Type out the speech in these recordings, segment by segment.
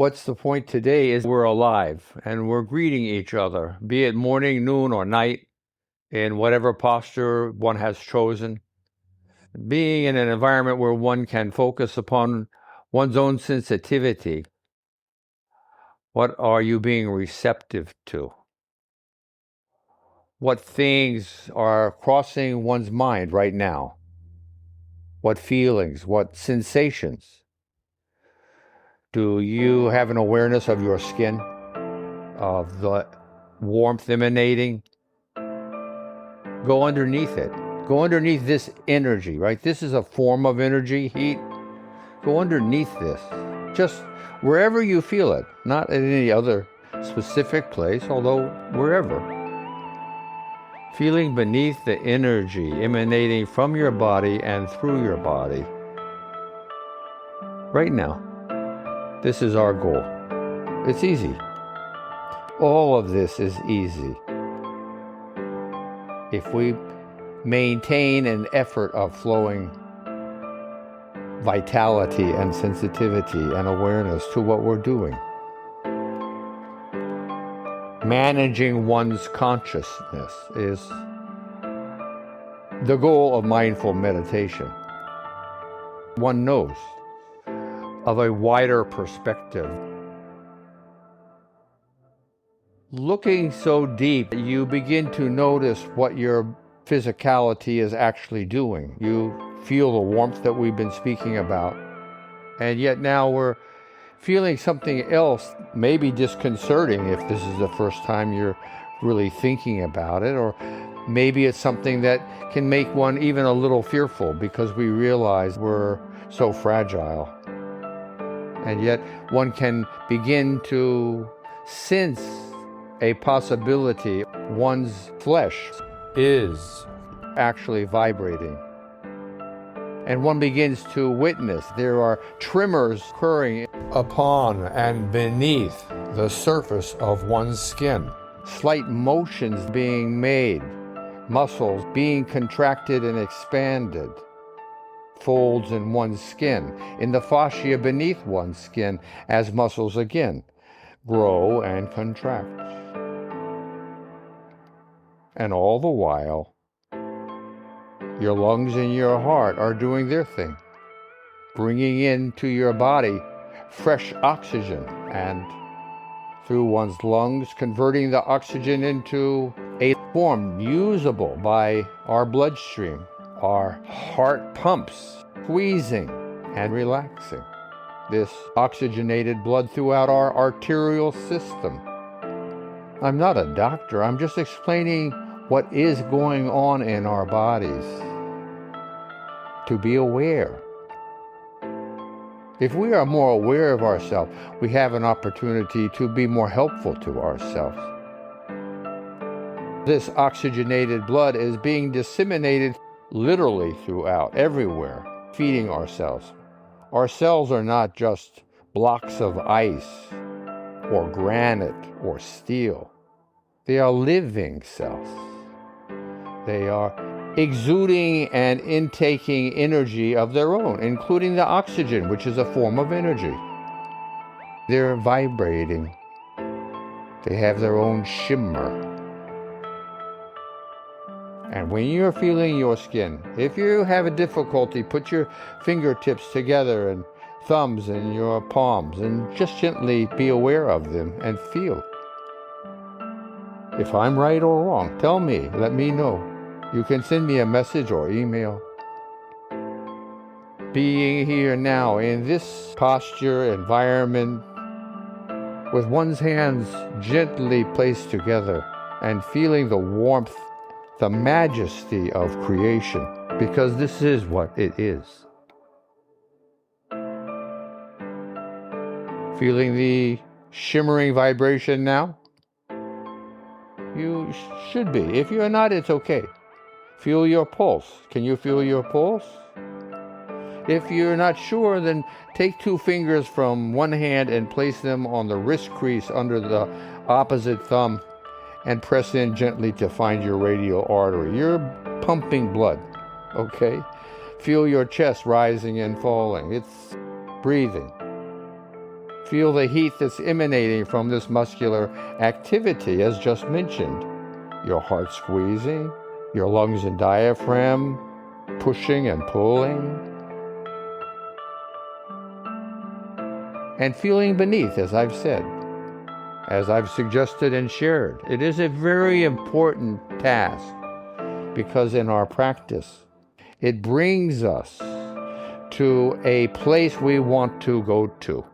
What's the point today is we're alive and we're greeting each other, be it morning, noon, or night, in whatever posture one has chosen. Being in an environment where one can focus upon one's own sensitivity. What are you being receptive to? What things are crossing one's mind right now? What feelings, what sensations? Do you have an awareness of your skin, of the warmth emanating? Go underneath it. Go underneath this energy, right? This is a form of energy, heat. Go underneath this. Just wherever you feel it, not at any other specific place, although wherever. Feeling beneath the energy emanating from your body and through your body. Right now, this is our goal. It's easy. All of this is easy. If we maintain an effort of flowing vitality and sensitivity and awareness to what we're doing. Managing one's consciousness is the goal of mindful meditation. One knows of a wider perspective. Looking so deep, you begin to notice what your physicality is actually doing. You feel the warmth that we've been speaking about, and yet now we're feeling something else, maybe disconcerting if this is the first time you're really thinking about it, or maybe it's something that can make one even a little fearful because we realize we're so fragile. And yet one can begin to sense a possibility. One's flesh is actually vibrating. And one begins to witness there are tremors occurring upon and beneath the surface of one's skin. Slight motions being made, muscles being contracted and expanded, folds in one's skin, in the fascia beneath one's skin as muscles again grow and contract. And all the while, your lungs and your heart are doing their thing, bringing into your body fresh oxygen, and through one's lungs, converting the oxygen into a form usable by our bloodstream. Our heart pumps, squeezing and relaxing this oxygenated blood throughout our arterial system. I'm not a doctor, I'm just explaining what is going on in our bodies. To be aware. If we are more aware of ourselves, we have an opportunity to be more helpful to ourselves. This oxygenated blood is being disseminated literally throughout, everywhere, feeding ourselves. Our cells are not just blocks of ice or granite or steel. They are living cells. They are exuding and intaking energy of their own, including the oxygen, which is a form of energy. They're vibrating. They have their own shimmer. And when you're feeling your skin, if you have a difficulty, put your fingertips together and thumbs in your palms and just gently be aware of them and feel. If I'm right or wrong, tell me, let me know. You can send me a message or email. Being here now in this posture, environment, with one's hands gently placed together and feeling the warmth, the majesty of creation, because this is what it is. Feeling the shimmering vibration now? You should be. If you're not, it's okay. Feel your pulse. Can you feel your pulse? If you're not sure, then take 2 fingers from one hand and place them on the wrist crease under the opposite thumb and press in gently to find your radial artery. You're pumping blood, okay? Feel your chest rising and falling. It's breathing. Feel the heat that's emanating from this muscular activity, as just mentioned. Your heart squeezing, your lungs and diaphragm pushing and pulling, and feeling beneath, as I've said, as I've suggested and shared. It is a very important task because in our practice, it brings us to a place we want to go to,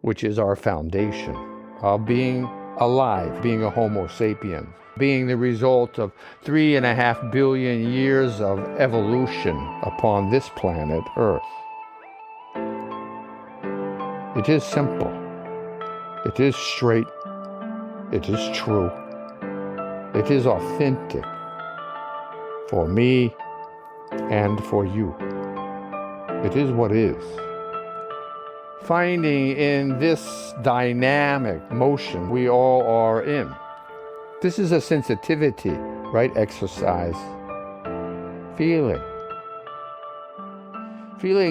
which is our foundation of being alive, being a Homo sapiens, being the result of 3.5 billion years of evolution upon this planet Earth. It is simple. It is straight. It is true. It is authentic for me and for you. It is what is. Finding in this dynamic motion we all are in. This is a sensitivity, right? Exercise. Feeling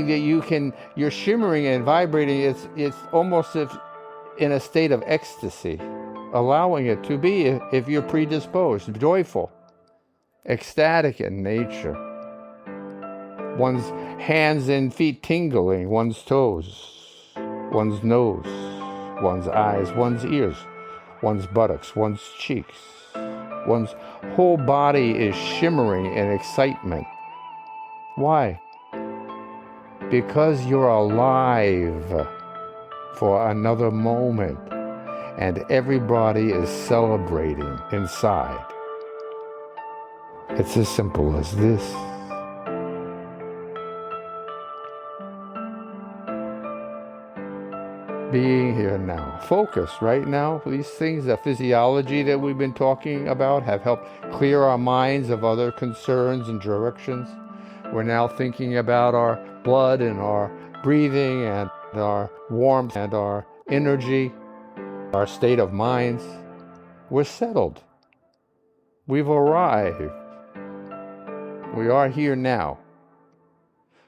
that you're shimmering and vibrating. It's almost if in a state of ecstasy, allowing it to be if you're predisposed, joyful, ecstatic in nature. One's hands and feet tingling, one's toes, one's nose, one's eyes, one's ears, one's buttocks, one's cheeks. One's whole body is shimmering in excitement. Why? Because you're alive for another moment, and everybody is celebrating inside. It's as simple as this. Being here now. Focus right now. These things, the physiology that we've been talking about, have helped clear our minds of other concerns and directions. We're now thinking about our blood and our breathing and our warmth and our energy, our state of minds. We're settled. We've arrived. We are here now.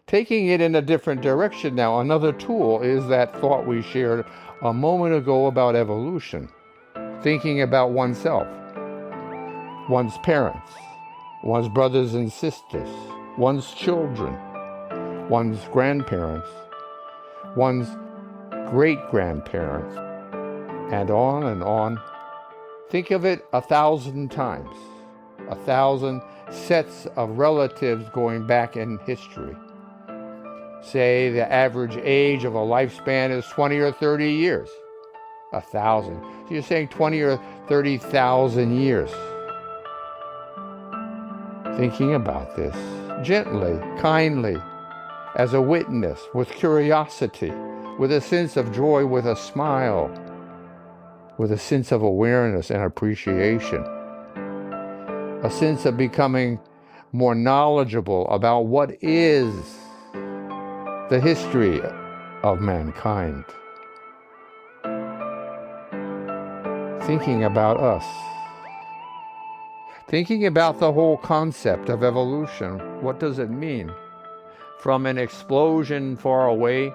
Taking it in a different direction now, another tool is that thought we shared a moment ago about evolution. Thinking about oneself, one's parents, one's brothers and sisters, one's children, one's grandparents, one's great-grandparents, and on and on. Think of it 1,000 times, 1,000 sets of relatives going back in history. Say the average age of a lifespan is 20 or 30 years. 1,000. So you're saying 20 or 30,000 years. Thinking about this gently, kindly, as a witness, with curiosity, with a sense of joy, with a smile, with a sense of awareness and appreciation, a sense of becoming more knowledgeable about what is the history of mankind. Thinking about us. Thinking about the whole concept of evolution. What does it mean? From an explosion far away,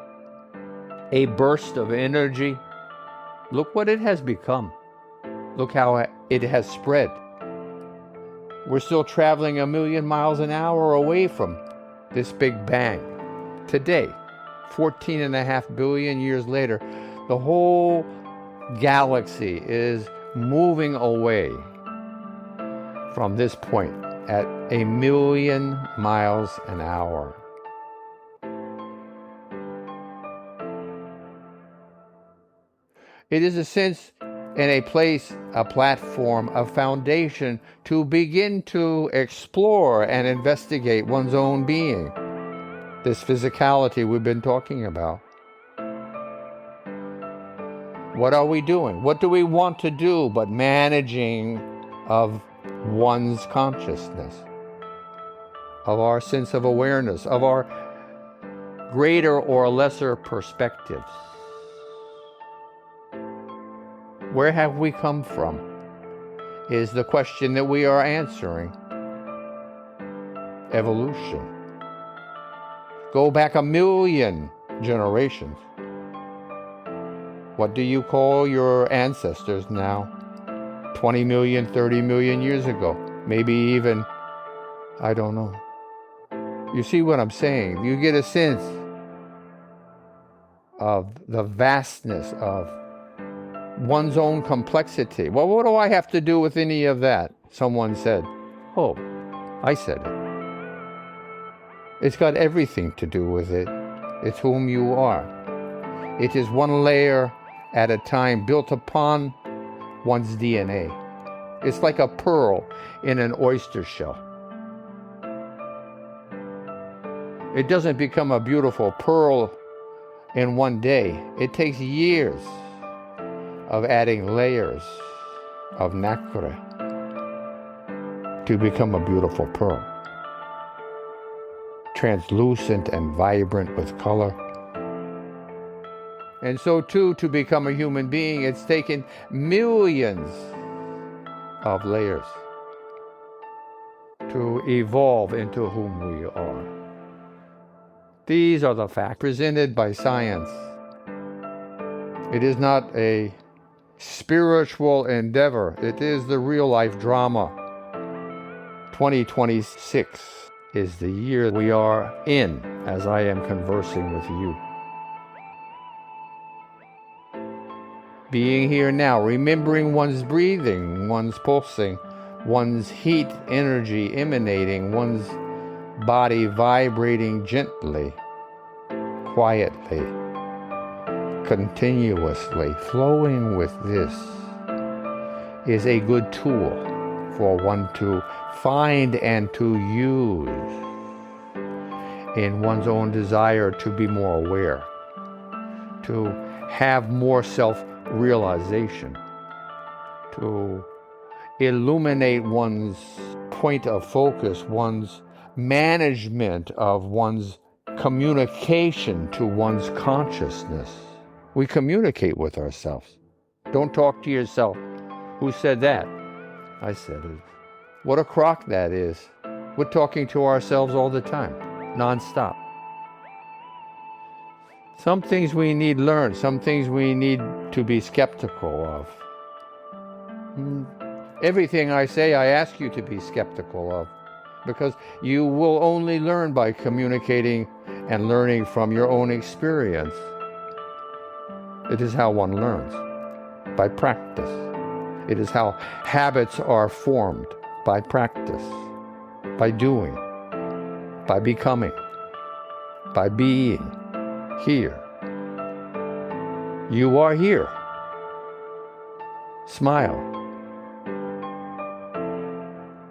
a burst of energy. Look what it has become. Look how it has spread. We're still traveling 1,000,000 miles an hour away from this big bang. Today, 14.5 billion years later, the whole galaxy is moving away from this point at 1,000,000 miles an hour. It is a sense and a place, a platform, a foundation to begin to explore and investigate one's own being. This physicality we've been talking about. What are we doing? What do we want to do but managing of one's consciousness, of our sense of awareness, of our greater or lesser perspectives? Where have we come from is the question that we are answering. Evolution. Go back 1,000,000 generations. What do you call your ancestors now? 20 million, 30 million years ago. Maybe even, I don't know. You see what I'm saying? You get a sense of the vastness of one's own complexity. Well, what do I have to do with any of that? Someone said. Oh, I said it. It's got everything to do with it. It's whom you are. It is one layer at a time, built upon one's DNA. It's like a pearl in an oyster shell. It doesn't become a beautiful pearl in one day. It takes years of adding layers of nacre to become a beautiful pearl. Translucent and vibrant with color. And so too, to become a human being, it's taken millions of layers to evolve into whom we are. These are the facts presented by science. It is not a spiritual endeavor. It is the real life drama. 2026 is the year we are in as I am conversing with you. Being here now, remembering one's breathing, one's pulsing, one's heat energy emanating, one's body vibrating gently, quietly, continuously, flowing with this is a good tool for one to find and to use in one's own desire to be more aware, to have more self-realization, to illuminate one's point of focus, one's management of one's communication to one's consciousness. We communicate with ourselves. Don't talk to yourself. Who said that? I said it. What a crock that is. We're talking to ourselves all the time, nonstop. Some things we need learned, some things we need to be skeptical of. Everything I say, I ask you to be skeptical of, because you will only learn by communicating and learning from your own experience. It is how one learns, by practice. It is how habits are formed, by practice, by doing, by becoming, by being here. You are here. Smile.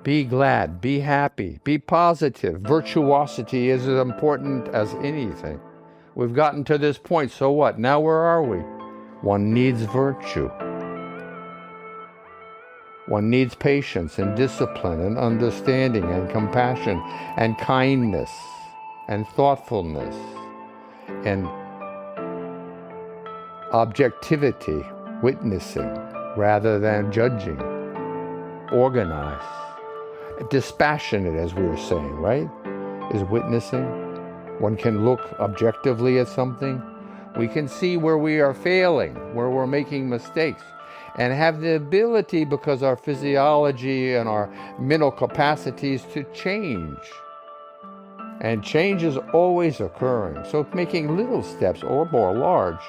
Be glad, be happy, be positive. Virtuosity is as important as anything. We've gotten to this point, so what? Now where are we? One needs virtue. One needs patience and discipline and understanding and compassion and kindness and thoughtfulness and objectivity, witnessing rather than judging, organized, dispassionate, as we were saying, right? Is witnessing. One can look objectively at something. We can see where we are failing, where we're making mistakes, and have the ability, because our physiology and our mental capacities, to change. And change is always occurring. So making little steps or more large,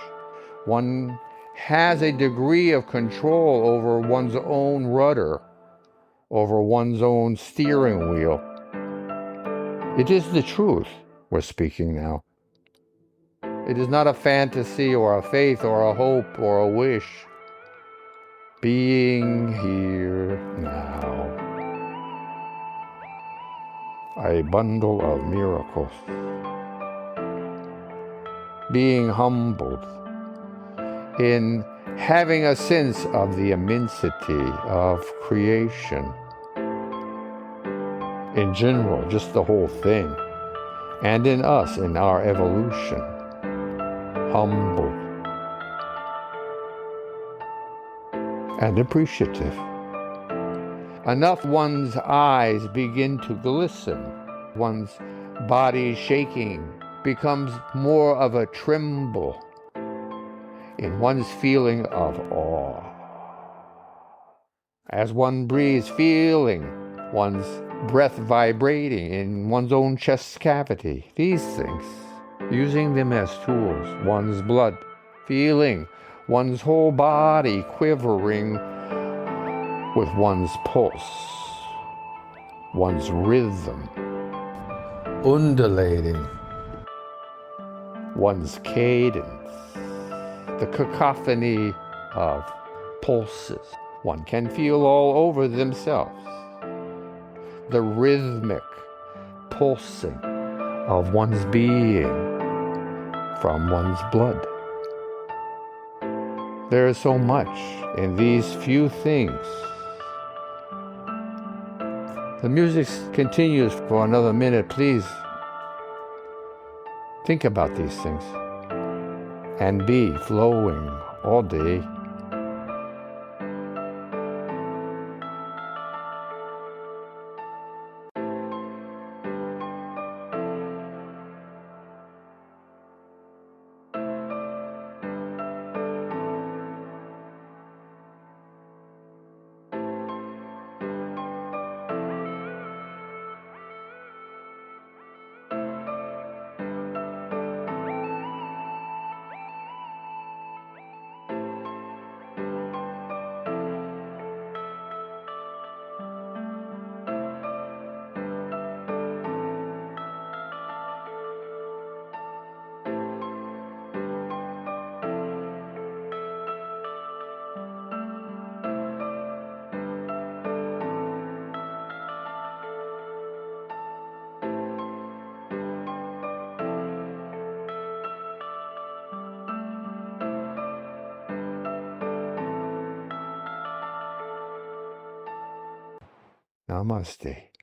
one has a degree of control over one's own rudder, over one's own steering wheel. It is the truth we're speaking now. It is not a fantasy or a faith or a hope or a wish. Being here now. A bundle of miracles. Being humbled in having a sense of the immensity of creation in general, just the whole thing, and in us, in our evolution. Humble and appreciative. Enough one's eyes begin to glisten, one's body shaking becomes more of a tremble, in one's feeling of awe. As one breathes, feeling one's breath vibrating in one's own chest cavity. These things, using them as tools, one's blood, feeling one's whole body quivering with one's pulse, one's rhythm, undulating, one's cadence, the cacophony of pulses one can feel all over themselves, the rhythmic pulsing of one's being from one's blood. There is so much in these few things. The music continues for another minute. Please think about these things and be flowing all day. Namaste.